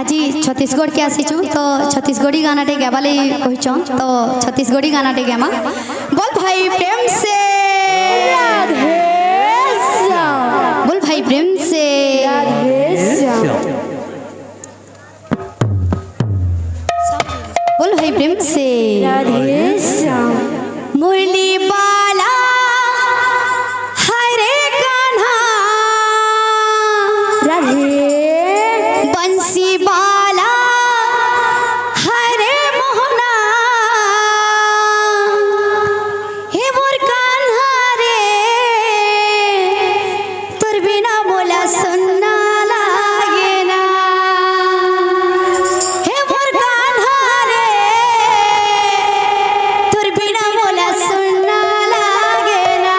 आज छत्तीसगढ़ के आसीचु तो छत्तीसगढ़ी गाना टे गावाले कहिचन तो छत्तीसगढ़ी गाना टे गामा बोल भाई प्रेम से बोल भाई प्रेम से बोल भाई प्रेम से मुरली बाला हरे कान्हा बंसी बाला हरे मोहना हे मोर कान्हा रे तोर बिना बोला सुनना लागे ना हे मोर कान्हा रे तोर बिना बोला सुनना लागे ना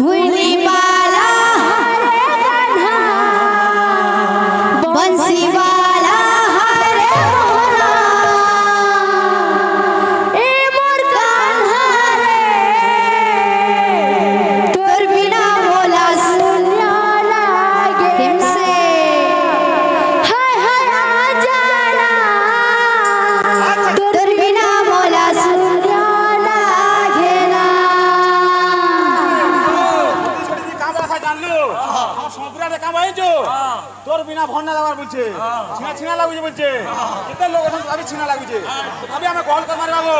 मुरली बाला हरे कान्हा बंसी वाला हरे मोहना ए मोर कान्हा रे तोर बिना बोला सुनना लागे प्रेम से हाय हाय आ जाना तोर बिना बोला सुनना लागे ना তোর বিনা ফোন না দেওয়ার বলছে ছিনা ছিনা লাগুছে বলছে কেতে লোক এখন ভাবি ছিনা লাগুছে ভাবি আমি কল কর মারি বাবু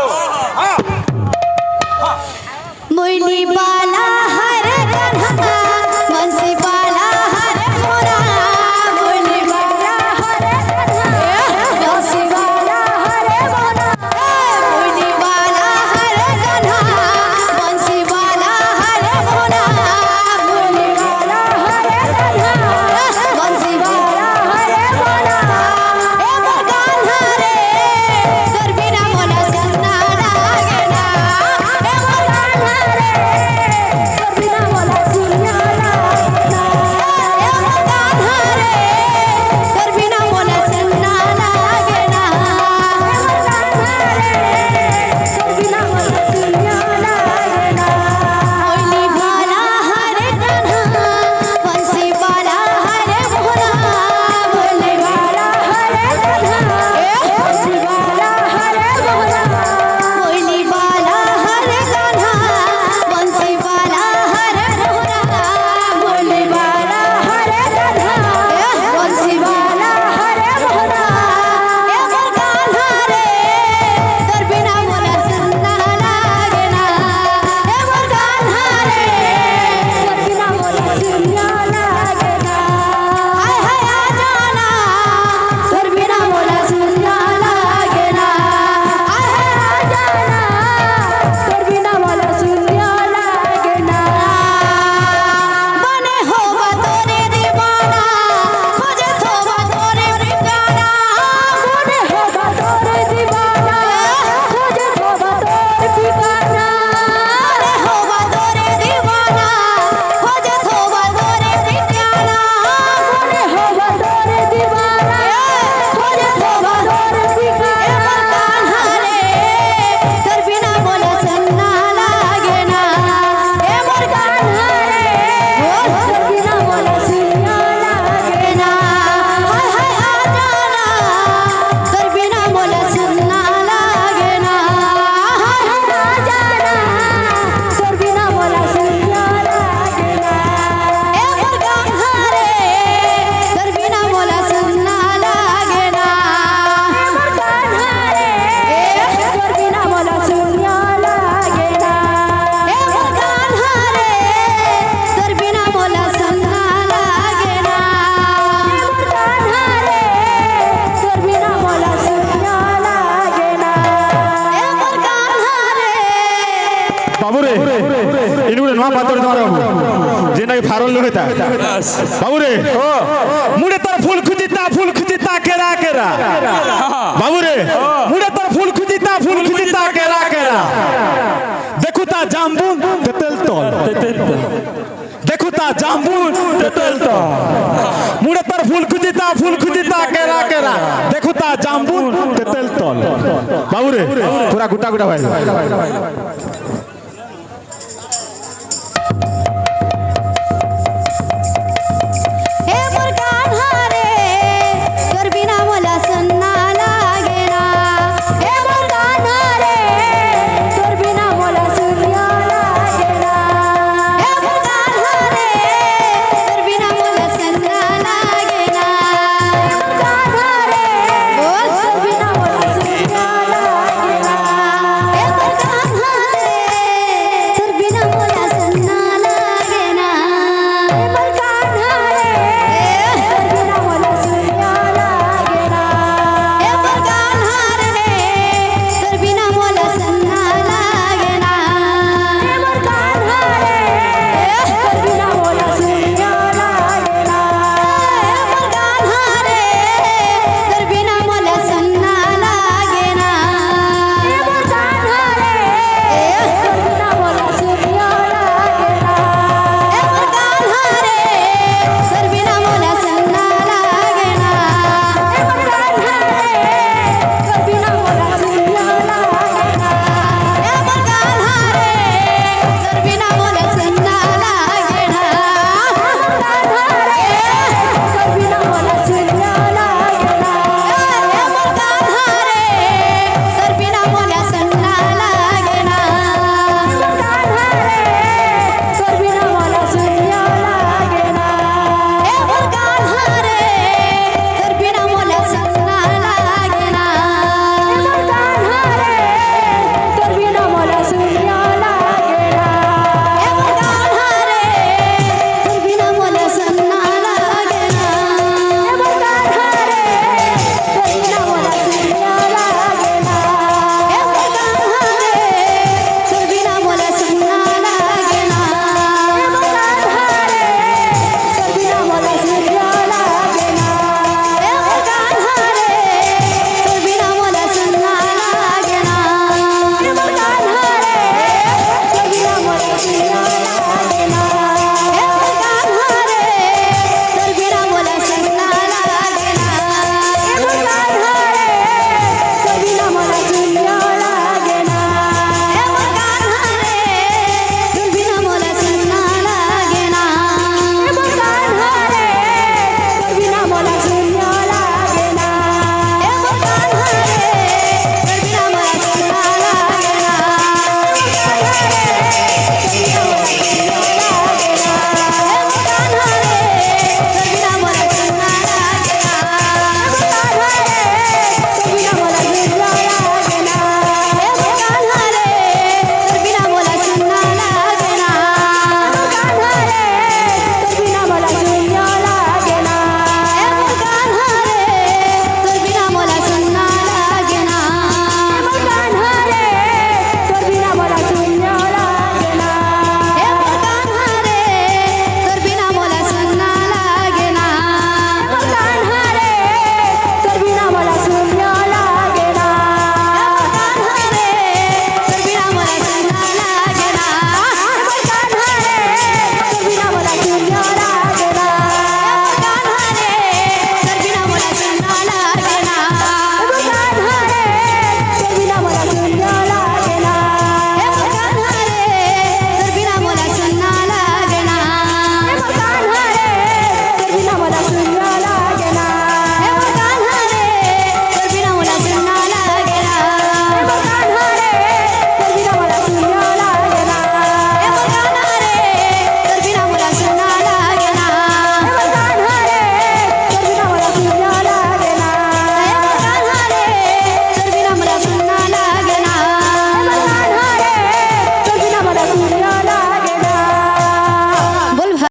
मुरली बाला हरे कान्हा बंसी वाला हरे मोरा मुरली बाला हरे कान्हा बंसी वाला हरे मोरा मुरली बाला हरे कान्हा बंसी वाला हरे मोरा मुरली बाला हरे कान्हा बंसी वाला हरे मोरा ए मोर कान्हा रे तोर बिना बोला सुनना लागे ना ए मोर कान्हा रे तोर बिना बोला सुनना लागे ना ए मोर कान्हा रे तोर बिना बोला सुनना लागे ना ए मोर कान्हा रे तोर बिना बोला सुनना लागे ना मुरली बाला हरे कान्हा बंसी वाला हरे मोहना मुरली बाला हरे कान्हा बंसी वाला हरे मोहना मुरली बाला हरे कान्हा बंसी वाला हरे मोहना मुरली बाला हरे कान्हा बंसी वाला हरे मोहना ए मोर कान्हा रे तोर बिना बोला सुनना लागे ना ए मोर कान्हा रे तोर बिना बोला सुनना लागे ना हाय हाय आ जाना तोर बिना बोला सुनना लागे ना हाय हाय आ जाना तोर बिना बोला सुनना लागे ना बने होगा तोरे दीवाना खोजे होगा तोरे ठिकाना बने होगा तोरे दीवाना खोजे होगा तोरे ठिकाना बने होगा तोरे दीवाना खोजे होगा तोरे ठिकाना बने होगा तोरे दीवाना खोजे होगा तोरे ठिकाना मोर कान्हा रे तोर बिना बोला सुनना लागे ना ए मोर कान्हा रे तोर बिना बोला सुनना लागे ना हाय हाय आ जाना तोर बिना बोला सुनना लागे ना हाय हाय आ जाना तोर बिना बोला सुनना लागे ना ए मोर कान्हा रे तोर बिना बोला सुनना लागे ना ए मोर कान्हा रे तोर बिना बोला सुनना लागे ना ए मोर कान्हा रे तोर बिना बोला सुनना लागे ना ए मोर कान्हा रे तोर बिना बोला सुनना लागे ना ए मोर कान्हा रे বাবু রে ইনুরে নয়া পাতর তোমার বাবু যেনা কি ফারল লহেতা বাবু রে মুড়ে তোর ফুল খুঁজিতা কেরা কেরা বাবু রে মুড়ে তোর ফুল খুঁজিতা কেরা কেরা দেখুতা জাম্বুন তেতেল তল দেখুতা জাম্বুন তেতেল তল মুড়ে তোর ফুল খুঁজিতা কেরা কেরা দেখুতা জাম্বুন তেতেল তল বাবু রে পুরা গুটা গুটা ভাই